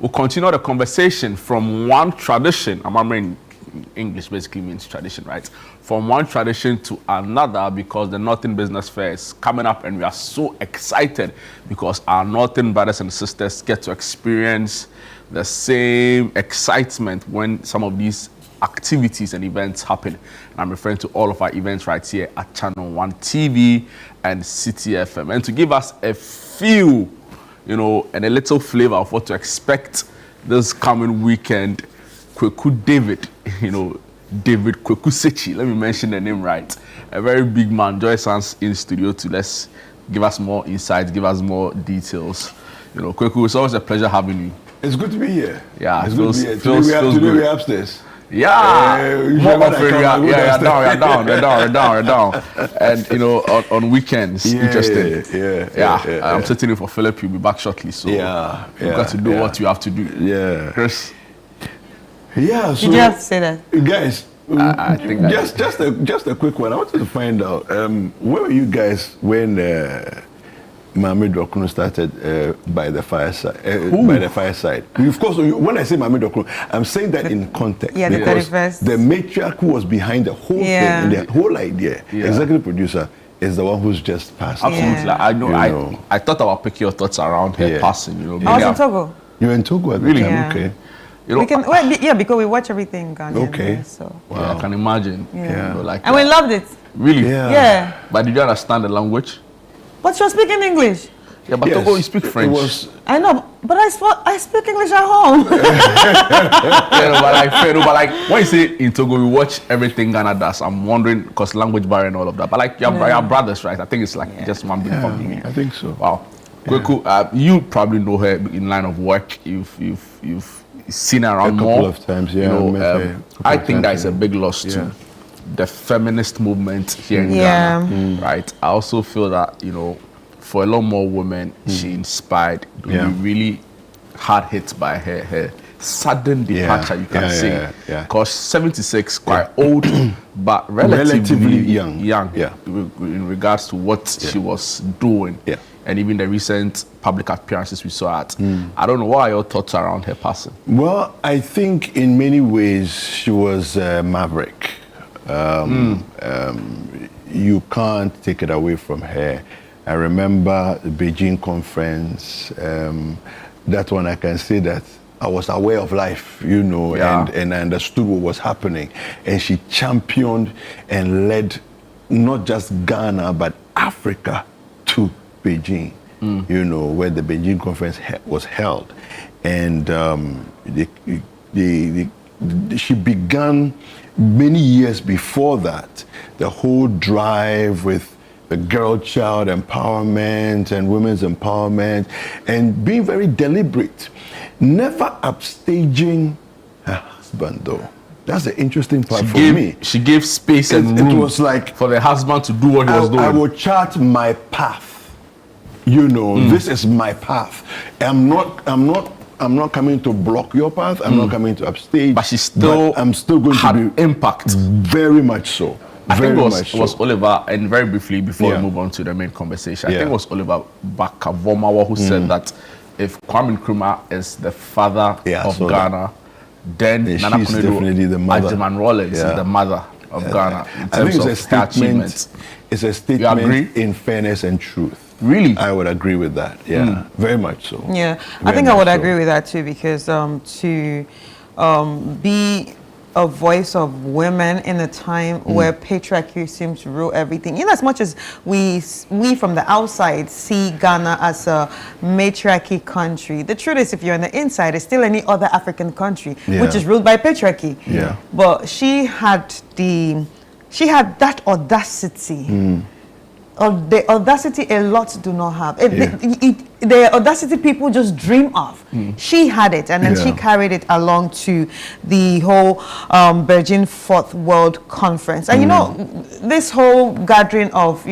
We'll continue the conversation from one tradition. I'm remembering English basically means tradition, right? From one tradition to another, because the Northern Business Fair is coming up and we are so excited because our Northern brothers and sisters get to experience the same excitement when some of these activities and events happen. And I'm referring to all of our events right here at ChannelOne TV and City FM. And to give us a few, and a little flavor of what to expect this coming weekend, Kweku David, David Kweku Sechi, let me mention the name right. A very big man, Joy Sans in studio to let's give us more insights, give us more details. Kweku, it's always a pleasure having you. It's good to be here. Yeah, it's good to be here. Today we're upstairs. Yeah, more often we're down. And on weekends, interesting. Yeah. I'm sitting in for Philip. You'll be back shortly, so you've got to do what you have to do. Yeah, Chris. Yeah. So did you have to say that, guys? I think just a quick one. I wanted to find out where were you guys when Mame Dokunu started by the fireside. By the fireside. Of course, when I say Mame Dokunu, I'm saying that in context. Yeah, the because 31st. The matriarch who was behind the whole thing and the whole idea, executive producer, is the one who's just passed. Absolutely. Yeah. I thought about picking your thoughts around her passing. I was in Togo. You were in Togo at the time? Yeah. Okay. We can, because we watch everything Ghanaian. Okay. So. Wow. Yeah, I can imagine. Yeah. And we loved it. Really? Yeah. But did you understand the language? But you're speaking English. Yeah, but Togo, you speak French. I know, but I speak English at home. but like when you say in Togo, we watch everything Ghana does. I'm wondering, because language barrier and all of that. But like your brothers, right? I think it's like just one big family. I think so. Wow. Kweku, you probably know her in line of work. You've seen her around more. A couple of times, yeah. I think that is a big loss to the feminist movement here in Ghana, right? I also feel that for a lot more women, she inspired. We really hard hit by her sudden departure, you can say. Because 76, quite old, but relatively young. In regards to what she was doing. Yeah. And even the recent public appearances we saw at. I don't know, what are your thoughts around her passing? Well, I think in many ways she was a maverick. You can't take it away from her. I remember the Beijing conference. That one I can say that I was aware of life, and I understood what was happening. And she championed and led not just Ghana, but Africa to Beijing, where the Beijing conference was held. And she began many years before that, the whole drive with the girl child empowerment and women's empowerment, and being very deliberate, never upstaging her husband though. That's the interesting part for me. She gave space and room. It was like for the husband to do what he was doing. I will chart my path. This is my path. I'm not coming to block your path. I'm not coming to upstage. But I'm still going to be impact. Very much so. I think it was Oliver, and very briefly before we move on to the main conversation, I think it was Oliver Bakavomawa who said that if Kwame Nkrumah is the father of Ghana, then Nana definitely the mother. Ajiman Rollins is the mother of Ghana. I think it's a statement in fairness and truth. Really? I would agree with that. Yeah, very much so. Yeah, I think I would agree with that too, because to be a voice of women in a time where patriarchy seems to rule everything. In as much as we from the outside see Ghana as a matriarchy country, the truth is, if you're on the inside, it's still any other African country which is ruled by patriarchy. Yeah. But she had that audacity. Of the audacity a lot do not have. The audacity people just dream of. She had it, and then she carried it along to the whole Beijing 4th World Conference. And this whole gathering of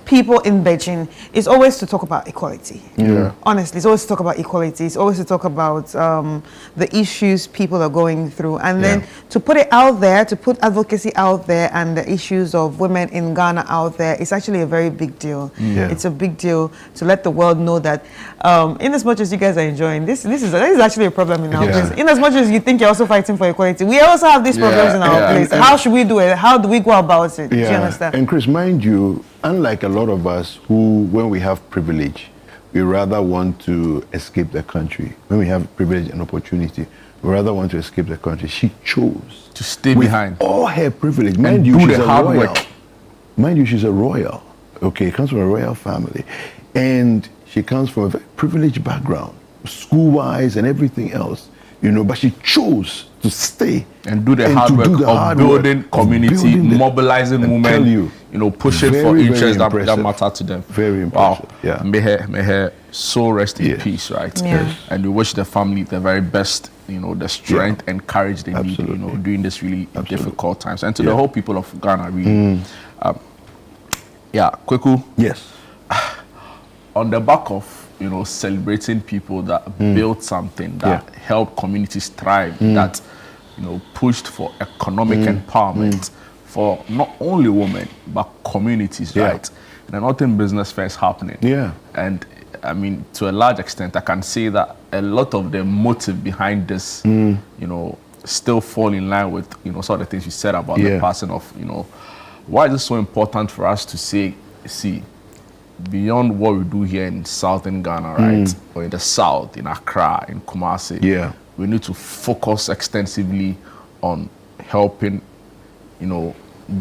people in Beijing is always to talk about equality. Yeah. Honestly, it's always to talk about equality. It's always to talk about the issues people are going through. And then to put it out there, to put advocacy out there and the issues of women in Ghana out there, it's actually a very big deal. Yeah. It's a big deal to let the world know that in as much as you guys are enjoying, this is actually a problem in our place. In as much as you think you're also fighting for equality, we also have these problems in our place. How should we do it? How do we go about it? Do you understand? And Chris, mind you, unlike a lot of us who, when we have privilege, we rather want to escape the country. When we have privilege and opportunity, we rather want to escape the country. She chose to stay behind. All her privilege. Mind you, she's a royal. Mind you, she's a royal. Okay, comes from a royal family. And she comes from a very privileged background, school-wise and everything else. You know, but she chose to stay and do the hard work of building community, mobilizing women, you know, pushing for interests that matter to them. Very impressive. Wow. Yeah. May her soul rest in peace, right? Yeah. And we wish the family the very best, you know, the strength and courage they need, you know, during this really difficult times. And to the whole people of Ghana, really. Kweku. Yes. On the back of, you know, celebrating people that built something that helped communities thrive, that, you know, pushed for economic empowerment for not only women but communities, right? And nothing business fairs happening. Yeah. And I mean, to a large extent, I can say that a lot of the motive behind this, you know, still fall in line with, you know, some of the things you said about the passing of, you know, why is it so important for us to say, see, beyond what we do here in southern Ghana, right, or in the south, in Accra, in Kumasi, we need to focus extensively on helping, you know,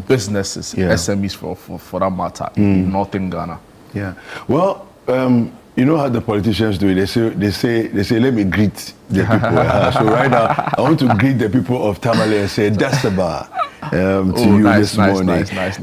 businesses, SMEs for that matter, in northern Ghana. Yeah. Well, you know how the politicians do it. They say, let me greet the people. So right now, I want to greet the people of Tamale and say, Dasaba. To you this morning. Nice.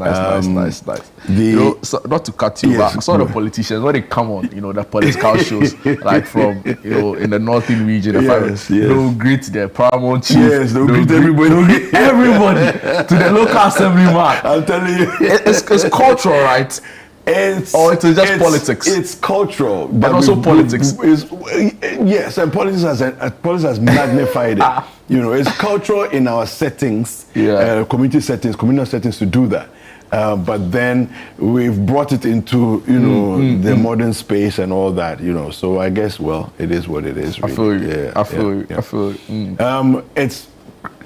You know, so not to cut you back, some of the politicians, when they come on, you know, the political shows, like from, you know, in the northern region, they'll greet the paramount chief. Yes, they'll greet everybody. They'll greet everybody to the local assemblyman. I'm telling you. It's cultural, right? It's just politics. It's cultural, but also politics. Yes, and politics has magnified it. You know, it's cultural in our settings, community settings, communal settings to do that. But then we've brought it into, you know, the modern space and all that. You know, so I guess, well, it is what it is. Really. I feel you. It's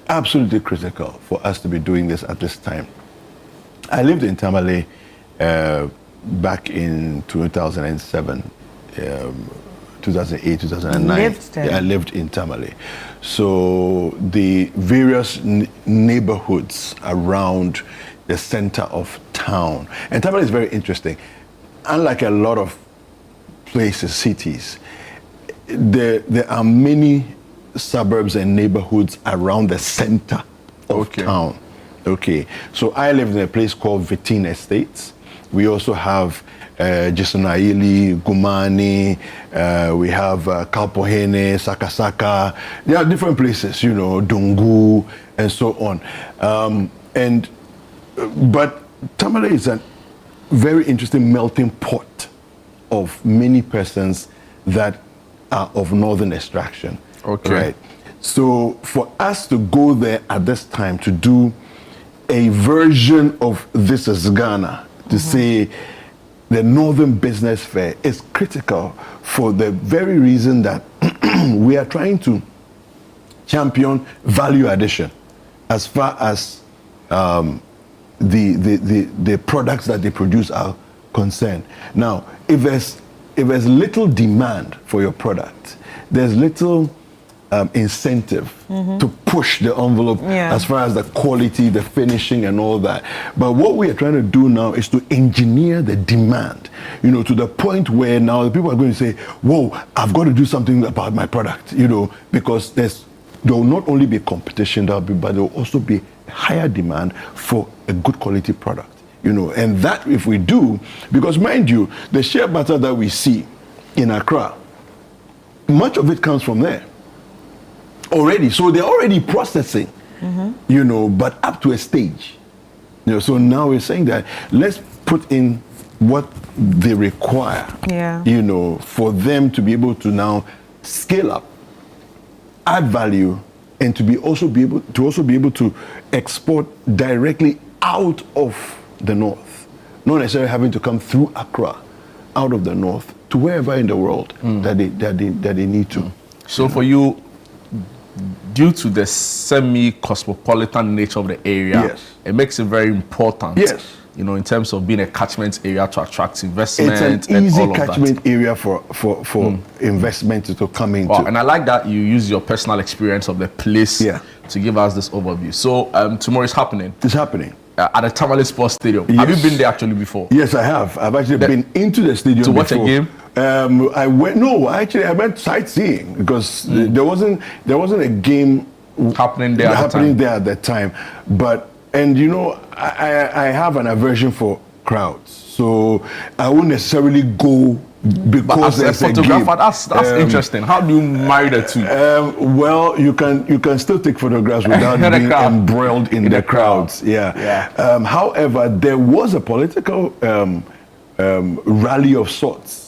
absolutely critical for us to be doing this at this time. I lived in Tamale back in 2007, 2008, 2009. I lived in Tamale. So the various neighborhoods around the center of town. And Tamale is very interesting. Unlike a lot of places, cities, there are many suburbs and neighborhoods around the center of town. Okay, so I lived in a place called Vitin Estates. We also have Jesunaili, Gumani, we have Kalpohene, Sakasaka. There are different places, you know, Dungu, and so on. But Tamale is a very interesting melting pot of many persons that are of northern extraction. Okay. Right? So for us to go there at this time to do a version of This is Ghana, to say the Northern Business Fair is critical for the very reason that we are trying to champion value addition as far as the products that they produce are concerned. Now, if there's little demand for your product, there's little incentive to push the envelope as far as the quality, the finishing and all that. But what we are trying to do now is to engineer the demand, you know, to the point where now the people are going to say, whoa, I've got to do something about my product, you know, because there will not only be competition, but there will also be higher demand for a good quality product, you know. And that if we do, because mind you, the shea butter that we see in Accra, much of it comes from there already. So they're already processing, you know, but up to a stage. You know, so now we're saying that let's put in what they require, you know, for them to be able to now scale up, add value, and to be also be able to export directly out of the north, not necessarily having to come through Accra, out of the north to wherever in the world that they need to. So for you, due to the semi-cosmopolitan nature of the area, it makes it very important. You know, in terms of being a catchment area to attract investment. It's an easy catchment area for investment to come into. Wow, and I like that you use your personal experience of the place to give us this overview. So tomorrow is happening. It's happening. At the Tamale Sports Stadium. Have you been there actually before? Yes, I have. I've actually been into the stadium to watch a game. I went sightseeing because there wasn't a game happening there at that time. And you know, I have an aversion for crowds, so I won't necessarily go because as a photographer. That's interesting. How do you marry the two? Well, you can still take photographs without being embroiled in the crowds. However, there was a political rally of sorts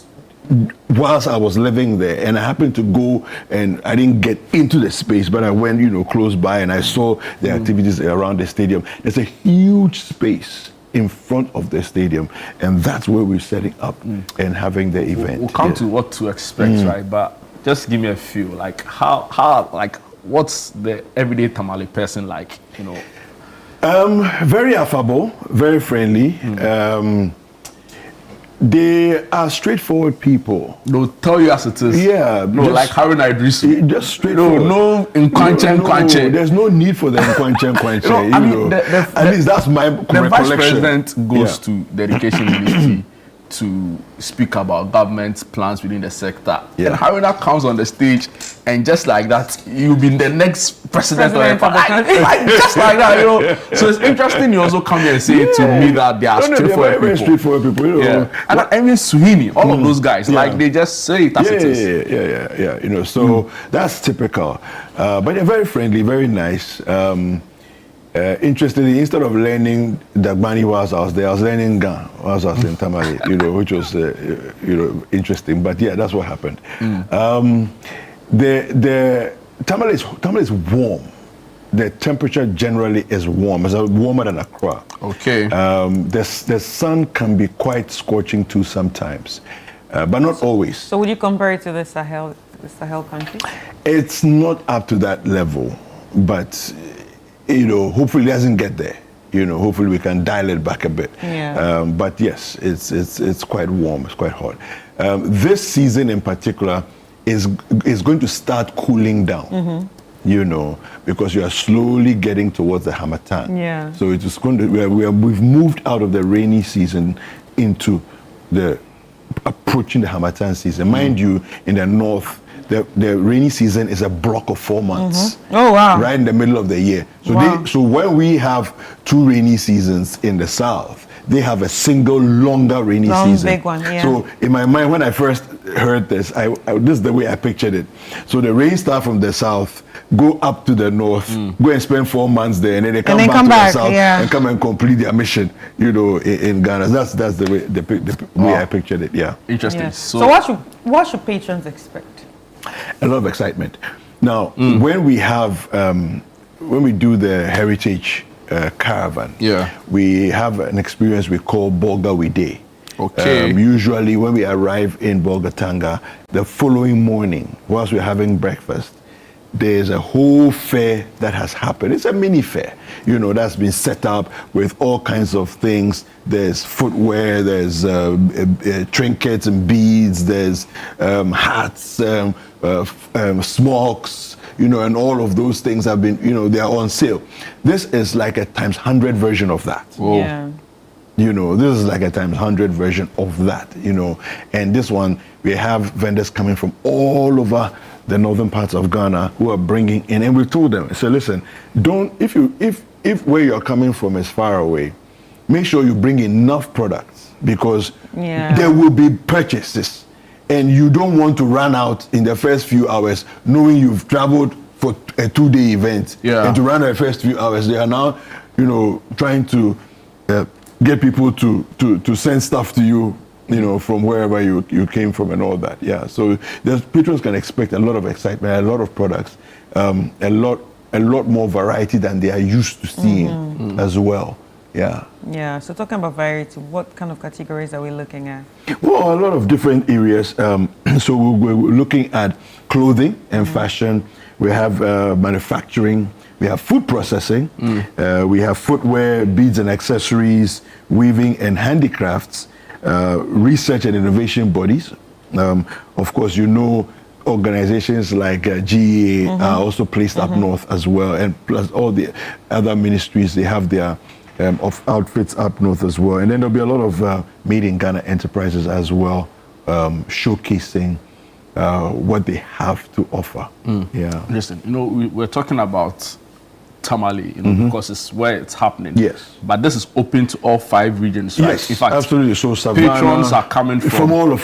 whilst I was living there, and I happened to go, and I didn't get into the space, but I went, you know, close by, and I saw the activities around the stadium. There's a huge space in front of the stadium, and that's where we're setting up and having the event. We'll come to what to expect, right? But just give me a feel, like how like what's the everyday Tamale person like, you know? Very affable, very friendly. They are straightforward people. They'll tell you as it is. Yeah. No, like Harun Idrisu. Just straightforward. No, Nkwanche. There's no need for the Nkwanche. I mean, at least that's my recollection. The Vice President goes to the Education Ministry to speak about government plans within the sector. And Haruna comes on the stage, and just like that, you'll be the next president of the country. Just like that, you know. So it's interesting you also come here and say to me that they are straightforward people. You know. And I mean Suhini, all of those guys, like they just say it as it is. Yeah. You know, so that's typical. But they're very friendly, very nice. Interestingly, instead of learning Dagbani whilst I was there, I was learning Ga whilst I was in Tamale, you know, which was, you know, interesting. But yeah, that's what happened. The Tamale is warm. The temperature generally is warm. It's warmer than Accra. Okay. The sun can be quite scorching too sometimes, but not always. So would you compare it to the Sahel countries? It's not up to that level, but you know, hopefully it doesn't get there. You know, hopefully we can dial it back a bit. But yes, it's quite warm. It's quite hot. This season in particular is going to start cooling down. You know, because you are slowly getting towards the Harmattan. So it is going to. We've moved out of the rainy season into the approaching the Harmattan season. Mind you, in the north, the rainy season is a block of 4 months. Oh wow! Right in the middle of the year. So so when we have 2 rainy seasons in the south, they have a single longer rainy season. Big one, So in my mind, when I first heard this, this is the way I pictured it. So the rain starts from the south, go up to the north, go and spend 4 months there, and then they come back to the south and come and complete their mission. You know, in Ghana. That's the way the way I pictured it. Yeah. Interesting. So what should patrons expect? A lot of excitement. Now, when we have when we do the heritage caravan, we have an experience we call Bolga Wide. Okay. Usually, when we arrive in Bolgatanga, the following morning, whilst we're having breakfast, there's a whole fair that has happened. It's a mini fair, you know, that's been set up with all kinds of things. There's footwear, there's trinkets and beads, there's hats, smocks, you know, and all of those things have been, you know, they are on sale. This is like a times 100 version of that. Yeah. You know, this is like a times 100 version of that, you know. And this one, we have vendors coming from all over the northern parts of Ghana who are bringing in, and we told them, so listen, if where you're coming from is far away, make sure you bring enough products, because there will be purchases, and you don't want to run out in the first few hours knowing you've traveled for a 2-day event, and to run the first few hours, they are now, you know, trying to get people to send stuff to you, you know, from wherever you came from and all that. Yeah. So patrons can expect a lot of excitement, a lot of products, a lot more variety than they are used to seeing as well. Yeah. Yeah. So talking about variety, what kind of categories are we looking at? Well, a lot of different areas. So we're looking at clothing and fashion. We have manufacturing. We have food processing. We have footwear, beads and accessories, weaving and handicrafts, research and innovation bodies. Of course, you know, organizations like GEA are also placed up north as well, and plus all the other ministries, they have their of outfits up north as well. And then there'll be a lot of made in Ghana enterprises as well, showcasing what they have to offer. Yeah. Listen, you know, we're talking about Tamale, you know, because it's where it's happening. Yes. But this is open to all 5 regions, right? Yes, in fact, absolutely. So Savannah, patrons are coming from all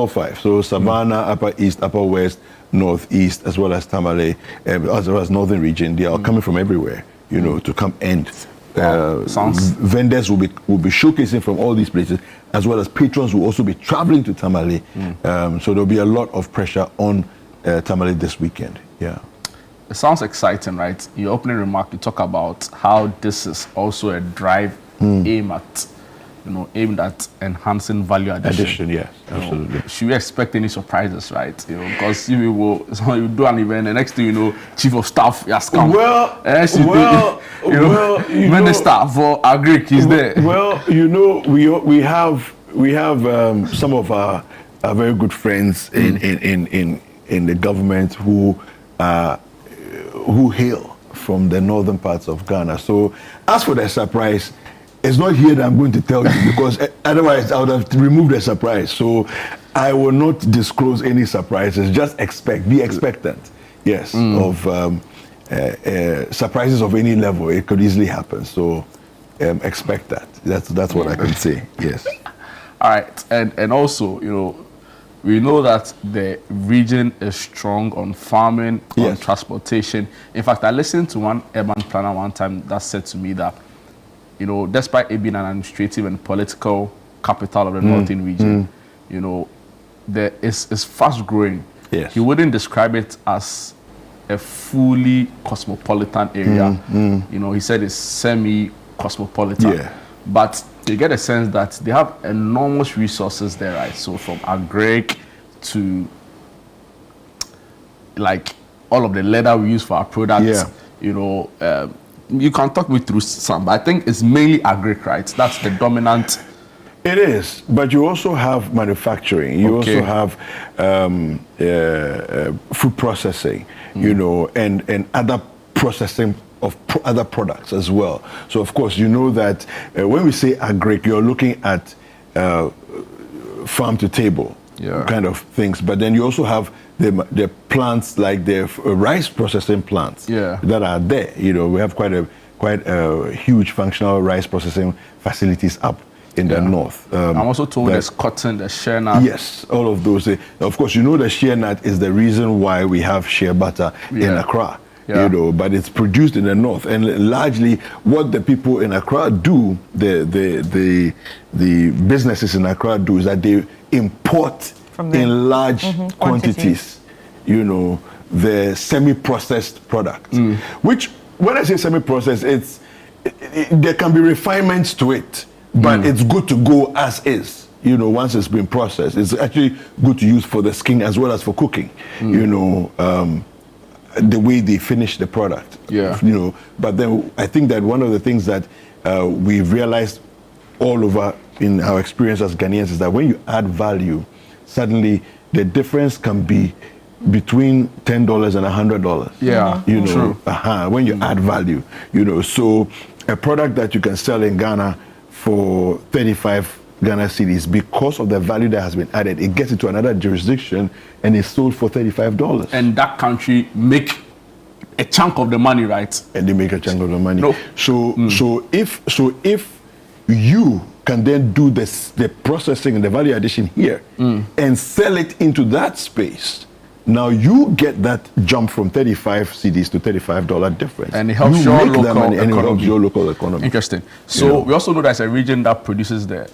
5. So Savannah, Upper East, Upper West, Northeast, as well as Tamale, as well as Northern region. They are coming from everywhere, you know, to come and vendors will be showcasing from all these places, as well as patrons will also be traveling to Tamale. So there'll be a lot of pressure on Tamale this weekend. Yeah. It sounds exciting, right? Your opening remark, you talk about how this is also a drive aimed at enhancing value addition. Yes, absolutely. Should we expect any surprises, right? You know, because you do an event, and next thing you know, chief of staff has come. Minister for Agric is there. Well, you know, we have some of our very good friends in the government who hail from the northern parts of Ghana. So as for the surprise, it's not here that I'm going to tell you, because otherwise I would have removed the surprise. So I will not disclose any surprises. Just be expectant, yes, of surprises of any level. It could easily happen. So expect that. That's what I can say. Yes. All right, and also, you know, we know that the region is strong on farming, on transportation. In fact, I listened to one urban planner one time that said to me that, you know, despite it being an administrative and political capital of the northern region, you know, it's fast growing. Yes. He wouldn't describe it as a fully cosmopolitan area. You know, he said it's semi-cosmopolitan. Yeah. But you get a sense that they have enormous resources there, right? So from agric to like all of the leather we use for our products, you know, you can talk me through some, but I think it's mainly agric, right? That's the dominant. It is, but you also have manufacturing. You also have food processing, you know, and other processing of other products as well. So of course, you know that when we say agric, you're looking at farm to table kind of things. But then you also have the plants like the rice processing plants that are there. You know, we have quite a huge functional rice processing facilities up in the north. I'm also told there's cotton, there's shea nut. Yes, all of those. Of course, you know the shea nut is the reason why we have shea butter in Accra. You know, but it's produced in the north, and largely what the people in Accra do, the businesses in Accra do, is that they import in large quantities, you know, the semi-processed product. Which, when I say semi-processed, there can be refinements to it, but it's good to go as is. You know, once it's been processed, it's actually good to use for the skin as well as for cooking. You know. The way they finish the product, you know. But then I think that one of the things that we've realized all over in our experience as Ghanaians is that when you add value, suddenly the difference can be between $10 and $100. Yeah, you know, when you add value, you know. So a product that you can sell in Ghana for 35 Ghana cedis, because of the value that has been added, it gets into another jurisdiction and is sold for $35. And that country make a chunk of the money, right? And they make a chunk of the money. So if you can then do the processing and the value addition here and sell it into that space, Now you get that jump from 35 cedis to $35 difference. And it helps you your make that local money and it helps economy. your local economy. Interesting. So we also know that's a region that produces the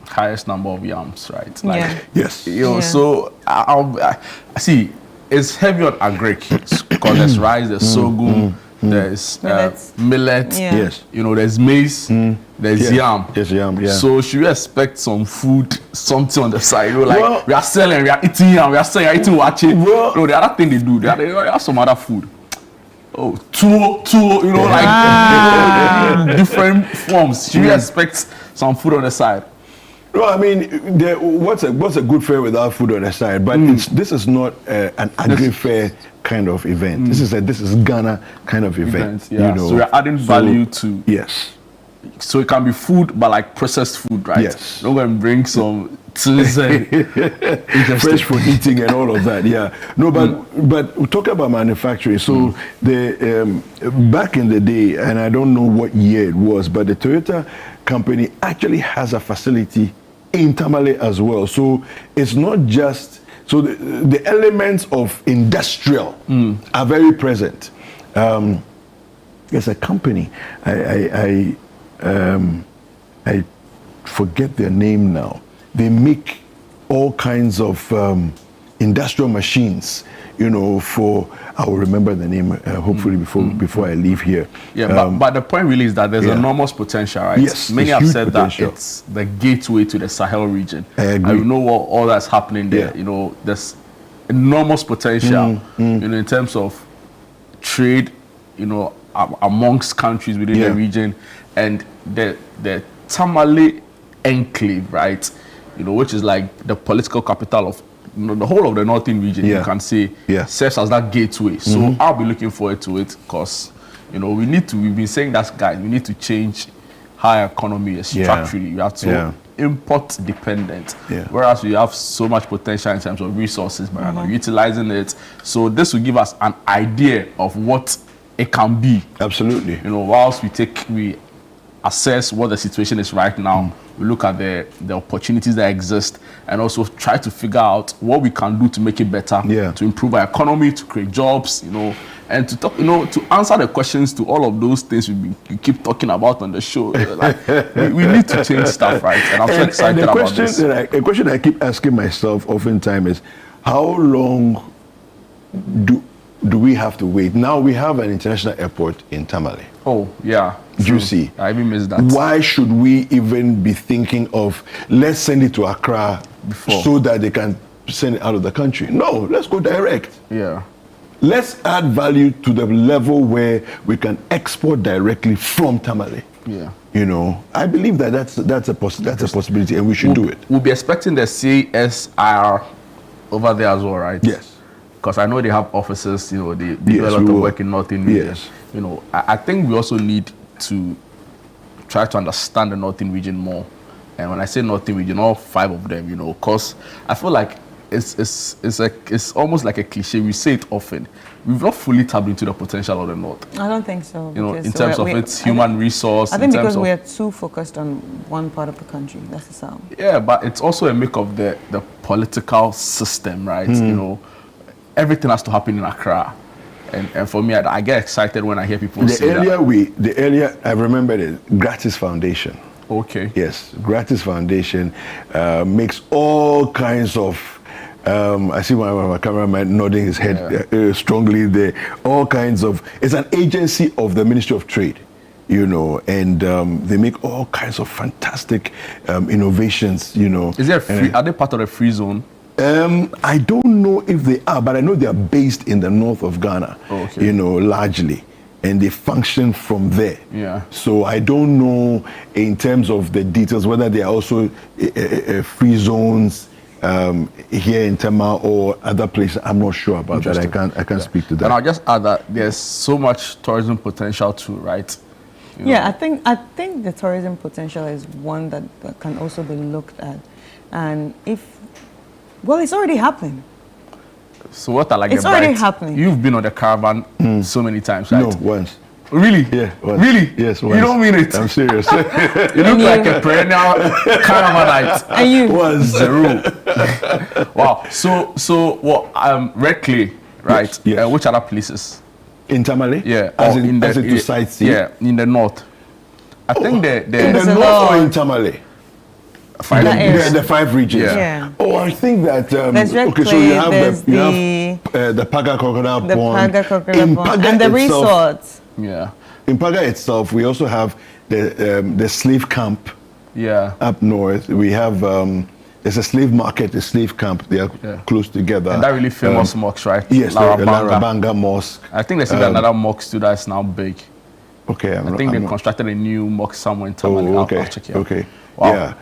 highest number of yams, right? Like, Yeah. Yes. You know, Yeah. so I see it's heavy on agric because there's rice, there's sorghum, there's millet, Yeah. Yes. you know, there's maize, there's Yes. yam. Yes, yam, yeah. So should we expect some food, something on the side? You know, like Well- we are selling, we are eating yam, we are selling, we are eating wache. Well- No, the other thing they do, they have some other food. Oh, tuo, you know, like different forms. Should we expect some food on the side? No, I mean, what's a good fair without food on the side? But this is not an agri-fair kind of event. This is Ghana kind of event. Yeah. You know, So we're adding value to. Yes. So it can be food, but like processed food, right? Yes. Don't go and bring some Fresh food eating and all of that. Yeah. No, but we talk about manufacturing. So the back in the day, and I don't know what year it was, but the Toyota company actually has a facility in Tamale as well. So it's not just the elements of industrial are very present. There's a company I forget their name now. They make all kinds of industrial machines, you know, I will remember the name hopefully before I leave here. Yeah, but the point really is that there's enormous potential, right? Yes, Many there's have huge said potential. that it's the gateway to the Sahel region. I agree. And you know what all that's happening there. Yeah. You know, there's enormous potential, you know, in terms of trade, you know, amongst countries within the region, and the Tamale enclave, right? You know, which is like the political capital of the whole of the northern region. You can say serves as that gateway. So I'll be looking forward to it because, you know, we've been saying that, guys, we need to change how our economy is structurally. We have to import dependent, whereas we have so much potential in terms of resources, but we're not utilizing it. So this will give us an idea of what it can be. Absolutely. You know, whilst we assess what the situation is right now, we look at the opportunities that exist, and also try to figure out what we can do to make it better, to improve our economy, to create jobs, you know, and to talk, you know, to answer the questions to all of those things we keep talking about on the show. Like, we need to change stuff, right? And I'm so excited about this. A question I keep asking myself oftentimes is, how long do we have to wait? Now we have an international airport in Tamale. Oh, yeah. Do you see? I even missed that. Why should we even be thinking of, let's send it to Accra so that they can send it out of the country? No, let's go direct. Yeah. Let's add value to the level where we can export directly from Tamale. Yeah. You know, I believe that that's a possibility, and we should do it. We'll be expecting the CSIR over there as well, right? Yes. Because I know they have offices, you know, they do a lot of work in Northern region. Yes. You know, I think we also need to try to understand the Northern region more. And when I say Northern region, all 5 of them, you know, because I feel like it's almost like a cliche. We say it often. We've not fully tapped into the potential of the North. I don't think so. You know, in terms of its human resource. I think because we are too focused on one part of the country. That's the sound. Yeah, but it's also a make of the political system, right? You know, everything has to happen in Accra. And for me, I get excited when I hear people say that. The earlier, I remember the Gratis Foundation. Okay. Yes, Gratis Foundation makes all kinds of, I see my cameraman nodding his head strongly there, all kinds of, it's an agency of the Ministry of Trade, you know, and they make all kinds of fantastic innovations, you know. Is there are they part of the free zone? I don't know if they are, but I know they are based in the north of Ghana, you know, largely, and they function from there. Yeah. So I don't know in terms of the details whether they are also free zones here in Tamale or other places. I'm not sure about that. I can't speak to that. And I'll just add that there's so much tourism potential too, right? You know. I think the tourism potential is one that can also be looked at, and it's already happening. So what are like it's the already bites? happening. You've been on the caravan so many times, right? No, once. Really? Yeah, once. Really? Yes, once. You don't mean it? I'm serious. You look like a perennial caravanite. And you? Once. Zero. Wow. So what? Red Clay, right? Yes, yes. Which other places? In Tamale? Yeah. As or in to sightsee? Yeah, in the north. I think in the There's a north lot. or in Tamale? five That regions. area. The 5 regions. Yeah. Oh, I think that. There's Red okay, so Clay, you have there's the Paga Crocodile the Pond. Paga Crocodile In Pond, Paga and the itself- resorts. Yeah. In Paga itself, we also have the slave camp Yeah. up north. We have there's a slave market, a slave camp. They are close together. And that really famous mosque, right? Yes, the Larabanga. Larabanga Mosque. I think there's another mosque too that's now big. Okay, I think they constructed a new mosque somewhere in Tamale. Oh, okay. I'll check it out. Okay. Wow. Yeah.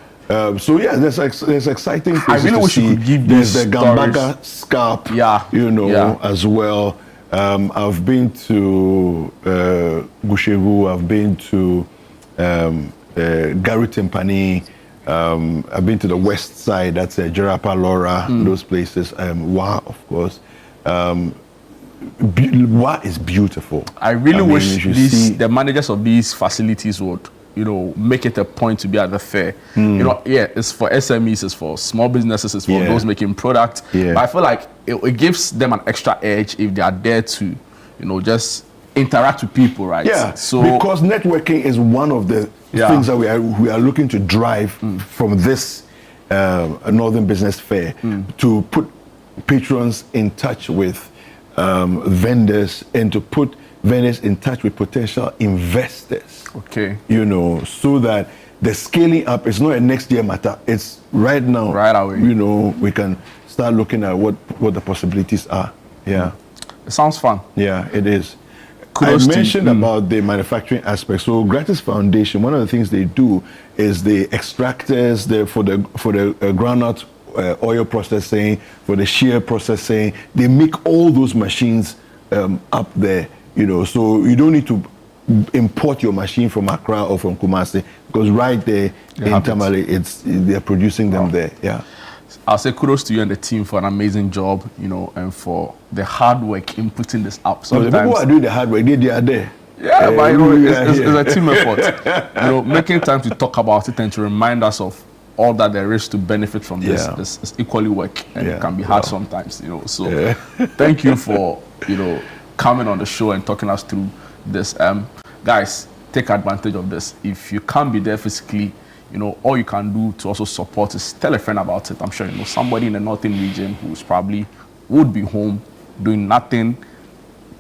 So yeah, there's exciting I places really to wish you see. could give There's these the Gambaga Scarp, Yeah, yeah. as well. I've been to Gushevu. I've been to Garu Timpani. I've been to the west side. That's Jerapa, Laura, those places. Wa, of course. Wa is beautiful. I really mean, wish you should see- the managers of these facilities would, make it a point to be at the fair. It's for SMEs, it's for small businesses, it's for those making products. Yeah. But I feel like it gives them an extra edge if they are there to, just interact with people, right? Yeah, So because networking is one of the things that we are looking to drive from this Northern Business Fair to put patrons in touch with vendors and to put vendors in touch with potential investors. Okay. So that the scaling up is not a next year matter. It's right now. Right away. We can start looking at what the possibilities are. Yeah. It sounds fun. Yeah, it is. Kudos I to- mentioned about the manufacturing aspect. So Gratis Foundation, one of the things they do is the extractors, for the groundnut oil processing, for the shear processing. They make all those machines up there. So you don't need to import your machine from Accra or from Kumasi, because right there in Tamale, they're producing them there. Yeah. I'll say kudos to you and the team for an amazing job, and for the hard work in putting this up. So the people who are doing the hard work, they are there. Yeah, but it's a team effort. Making time to talk about it and to remind us of all that there is to benefit from this is equally work, and it can be hard sometimes. So thank you for coming on the show and talking us through this. Guys, take advantage of this. If you can't be there physically, all you can do to also support is tell a friend about it. I'm sure somebody in the northern region who's probably would be home doing nothing.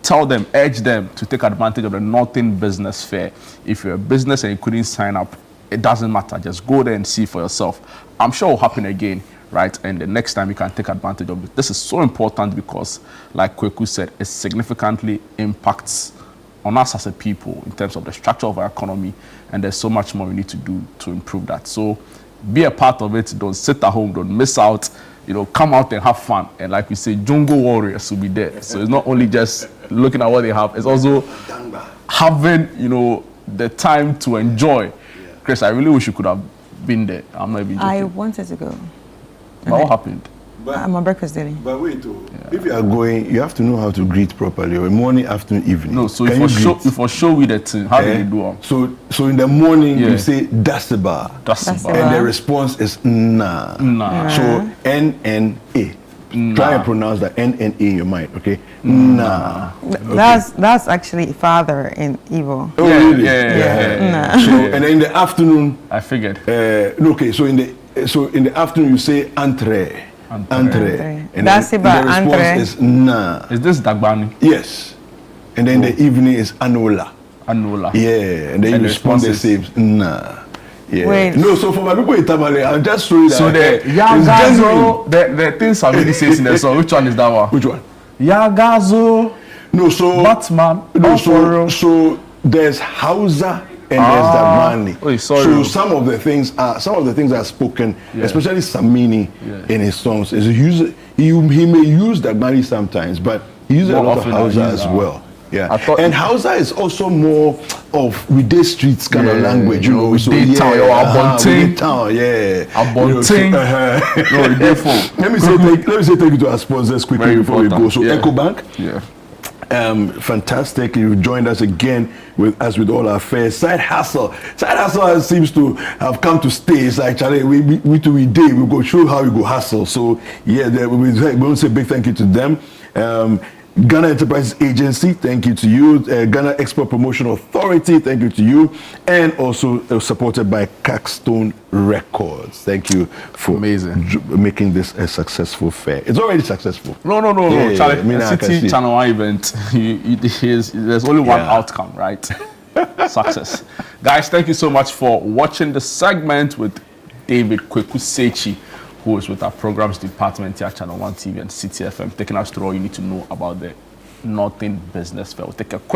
Tell them, urge them to take advantage of the Northern Business Fair. If you're a business and you couldn't sign up, it doesn't matter. Just go there and see for yourself. I'm sure it will happen again, right? And the next time you can take advantage of it. This is so important because, like Kweku said, it significantly impacts on us as a people in terms of the structure of our economy, and there's so much more we need to do to improve that. So be a part of it. Don't sit at home. Don't miss out. Come out and have fun. And like we say, Jungle Warriors will be there. So it's not only just looking at what they have, it's also having, the time to enjoy. Chris, I really wish you could have been there. I'm not even joking. I wanted to go. But what happened? I'm on breakfast daily. But wait, if you are going, you have to know how to greet properly. Morning, afternoon, evening. No, so Can if for show with the team, how do you do it? So in the morning, you say Dasiba. Dasiba. And the response is Nah. Nah. So N-N-A. Try and pronounce that N-N-A in your mind, okay? Nah. That's actually father in Igbo. Oh, really? Yeah. So, and then in the afternoon, I figured. okay, so in the afternoon, you say Entre. Entre. And Dasiba, then the response Entre. is Nah. Is this Dagbani? Yes. And then the evening is Anola. Anola. Yeah. And then you respond the same. Nah. Yeah. Wait. No, so for my people in Tamale, I'm just showing that. So the Yagazo, the things Samini says in the song, which one is that one? Which one? Yagazo. No, so Batman. No, so there's Hausa and there's Dagmani. Oh, sorry. So some of the things are spoken, especially Samini in his songs. Is he may use Dagmani sometimes, but he uses a lot of Hausa as well. Yeah, and Hausa is also more of with the streets kind of language, town, town, yeah. Abonting. No, let me say thank you to our sponsors quickly before we go. So EcoBank, Fantastic. You've joined us again with all our fairs. Side hustle seems to have come to stay. It's like, Charlie, we go show how we go hustle. So yeah, we want to say a big thank you to them. Ghana Enterprises Agency, thank you to you. Ghana Export Promotion Authority, thank you to you. And also supported by Caxstone Records. Thank you for making this a successful fair. It's already successful. No, Charlie. City ChannelOne event, there's only one outcome, right? Success. Guys, thank you so much for watching the segment with David Kwekusechi, who is with our programs department here at ChannelOne TV and City FM, taking us through all you need to know about the Northern Business Fair. We'll take a quick